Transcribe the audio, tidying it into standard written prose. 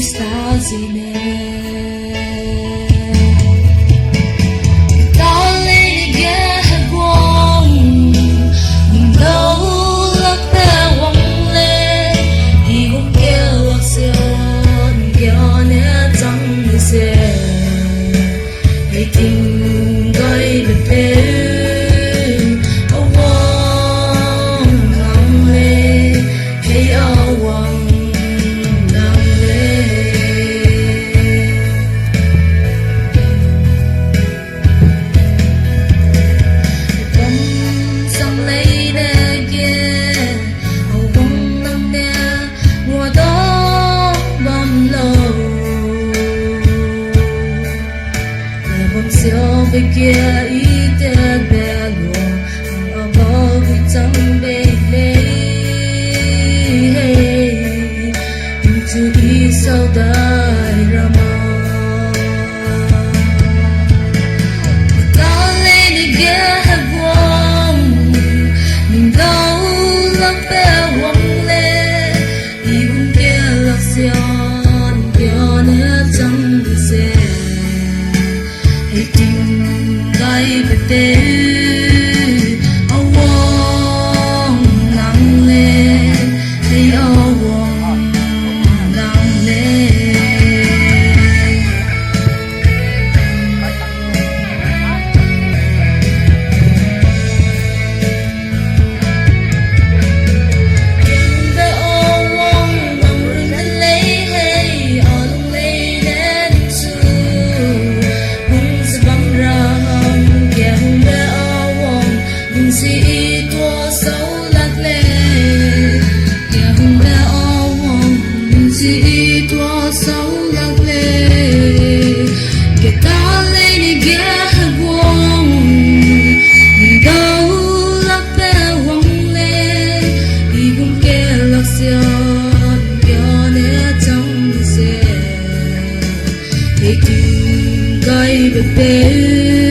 sao gì nè tình gây bật đến ông hoàng nắng lên hay ông hoàng nắng lên tâm sang lấy đê kia ông hoàng nắng nè mùa đó bom lâu siêu về kia ý tên bé luôn ở bao vui trong bể lê từ ý sau đời ra mơ ta lên đi ghé buông mình đâu lắm bé hoang lê ý cũng kia lạc xion kia nét trong xe tình gây bật đến ông hoàng nắng lên thấy ông hoàng nắng lên em đã ông hoàng nắng lên lấy hay ở lung lấy đến chưa si tua sâu lạc lệ kẻ hùng bé ô hoàng si tua sâu lạc lệ kẻ ta lên đi ghé buông mình đâu lạc bé hoàng lệ đi cùng kẻ lạc xion kẻ nét trong xe thì tình gây bật bế